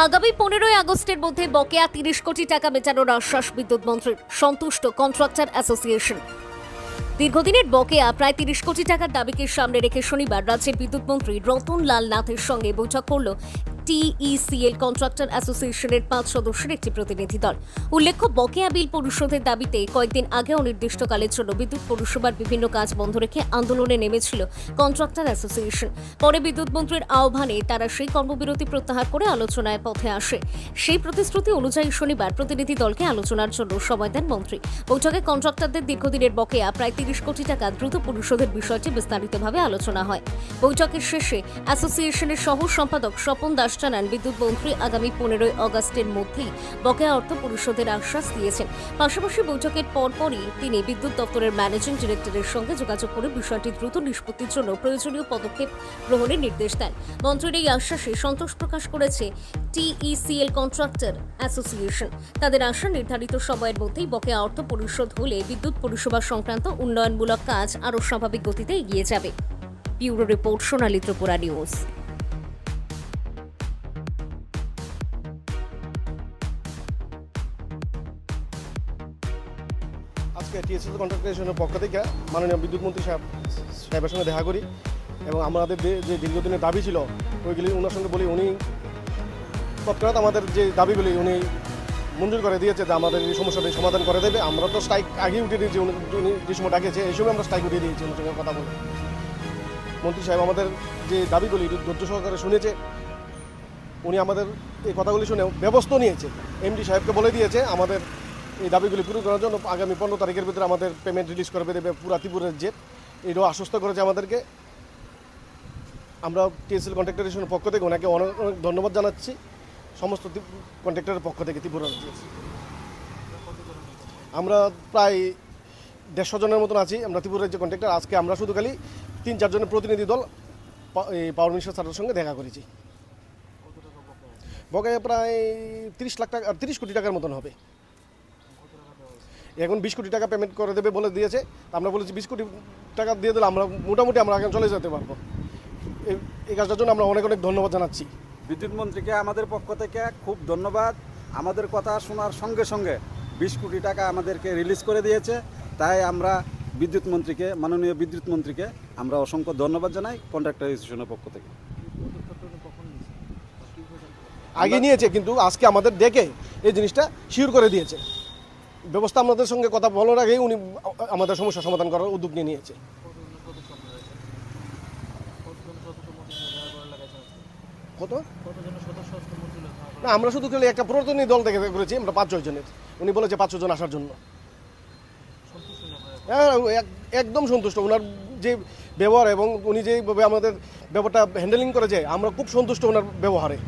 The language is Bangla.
আগামী 15ই আগস্টের মধ্যে বকেয়া 30 কোটি টাকা মেটানোর আশ্বাস বিদ্যুৎ মন্ত্রীর, সন্তুষ্ট কন্ট্রাক্টর অ্যাসোসিয়েশন। দীর্ঘদিনের বকেয়া প্রায় 30 কোটি টাকার দাবিকে সামনে রেখে শনিবার রাজ্যের বিদ্যুৎ মন্ত্রী রতন লাল নাথের সঙ্গে বৈঠক করল টিইসিএল কন্ট্রাক্টর অ্যাসোসিয়েশনের 5 সদস্যের একটি প্রতিনিধি দল। উল্লেখ্য, বকেয়া বিল পরিশোধের দাবিতে কয়েকদিন আগে অনির্দিষ্টকালের জন্য বিদ্যুৎ পরিষেবার বিভিন্ন কাজ বন্ধ রেখে আন্দোলনে নেমেছিল কন্ট্রাক্টর অ্যাসোসিয়েশন। পরে বিদ্যুৎ মন্ত্রীর আহ্বানে তারা সেই কর্মবিরতি প্রত্যাহার করে আলোচনায় পথে আসে। সেই প্রতিশ্রুতি অনুযায়ী শনিবার প্রতিনিধি দলকে আলোচনার জন্য সময় দেন মন্ত্রী। বৈঠকে কন্ট্রাক্টরদের দীর্ঘদিনের বকেয়া প্রায় 30 কোটি টাকা দ্রুত পরিশোধের বিষয়টি বিস্তারিতভাবে আলোচনা হয়। বৈঠকের শেষে অ্যাসোসিয়েশনের সহ সম্পাদক স্বপন দাস জানান, বিদ্যুৎ মন্ত্রী আগামী 15ই আগস্টের মধ্যেই বকেয়া অর্থ পরিশোধের আশ্বাস দিয়েছেন। পাশাপাশি বৈঠকের পরপরই তিনি বিদ্যুৎ দপ্তরের ম্যানেজিং ডিরেক্টরের সঙ্গে যোগাযোগ করে বিষয়টি দ্রুত নিষ্পত্তির জন্য প্রয়োজনীয় পদক্ষেপ গ্রহণের নির্দেশ দেন। মন্ত্রীর এই আশ্বাসে সন্তোষ প্রকাশ করেছে টিইসিএল কন্ট্রাক্টর অ্যাসোসিয়েশন। তাদের আশা, নির্ধারিত সময়ের মধ্যেই বকেয়া অর্থ পরিশোধ হলে বিদ্যুৎ পরিষেবা সংক্রান্ত উন্নয়নমূলক কাজ আরও স্বাভাবিক গতিতে এগিয়ে যাবে। ব্যুরো রিপোর্ট, সোনালী ত্রিপুরা নিউজ। আজকে টিএসসি কন্ট্রাক্টরের পক্ষ থেকে মাননীয় বিদ্যুৎ মন্ত্রী সাহেবের সঙ্গে দেখা করি এবং আমাদের যে দীর্ঘদিনের দাবি ছিল ওইগুলি ওনার সঙ্গে বলি, উনি তৎক্ষণাৎ আমাদের যে দাবিগুলি উনি মঞ্জুর করে দিয়েছে, যে আমাদের এই সমস্যাটি সমাধান করে দেবে। আমরা তো স্ট্রাইক আগেই উঠিয়ে দিয়েছি, উনি যে সময় ডাকিয়েছে এই সময় আমরা স্ট্রাইক উঠিয়ে দিয়েছি ওনার সঙ্গে কথা বলে। মন্ত্রী সাহেব আমাদের যে দাবিগুলি ধৈর্য সহকারে শুনেছে, উনি আমাদের এই কথাগুলি শুনে ব্যবস্থা নিয়েছে। এমডি সাহেবকে বলে দিয়েছে আমাদের এই দাবিগুলি পূরণ করার জন্য আগামী 15 তারিখের ভিতরে আমাদের পেমেন্ট রিলিজ করে দেবে পুরা ত্রিপুরার জেট। এটাও আশ্বস্ত করেছে আমাদেরকে। আমরা টিএসসিএল কন্ট্রাক্টরের পক্ষ থেকে ওনাকে অনেক অনেক ধন্যবাদ জানাচ্ছি, সমস্ত কন্ট্রাক্টরের পক্ষ থেকে ত্রিপুরার। আমরা প্রায় 150 জনের মতন আছি আমরা ত্রিপুরার যে কন্ট্রাক্টর। আজকে আমরা শুধু খালি 3-4 জনের প্রতিনিধি দল এই পাওয়ার মিনিস্টার স্যারের সঙ্গে দেখা করেছি। বকেয়া প্রায় 30 লাখ টাকা, 30 কোটি টাকার মতন হবে। এখন 20 কোটি টাকা পেমেন্ট করে দেবে বলে দিয়েছে। আমরা বলেছি 20 কোটি টাকা দিয়ে দিলে আমরা মোটামুটি আমরা এখন চলে যেতে পারবো। এই কাজটার জন্য আমরা অনেক অনেক ধন্যবাদ জানাচ্ছি। বিদ্যুৎ মন্ত্রীকে আমাদের পক্ষ থেকে খুব ধন্যবাদ। আমাদের কথা শোনার সঙ্গে সঙ্গে 20 কোটি টাকা আমাদেরকে রিলিজ করে দিয়েছে। তাই আমরা বিদ্যুৎ মন্ত্রীকে, মাননীয় বিদ্যুৎ মন্ত্রীকে আমরা অসংখ্য ধন্যবাদ জানাই কন্ট্রাক্টর অ্যাসোসিয়েশনের পক্ষ থেকে। আগে নিয়েছে, কিন্তু আজকে আমাদের ডেকে এই জিনিসটা শিওর করে দিয়েছে। ব্যবস্থা আমাদের সঙ্গে কথা বলার আগেই উনি আমাদের সমস্যা সমাধান করার উদ্যোগ নিয়েছে। কত না, আমরা শুধু খালি একটা প্রতিনিধি দল থেকে করেছি, আমরা 5-6 জনের। উনি বলেছে 500 জন আসার জন্য। হ্যাঁ, একদম সন্তুষ্ট। ওনার যে ব্যবহার এবং উনি যেভাবে আমাদের ব্যাপারটা হ্যান্ডেলিং করেছে, আমরা খুব সন্তুষ্ট ওনার ব্যবহারে।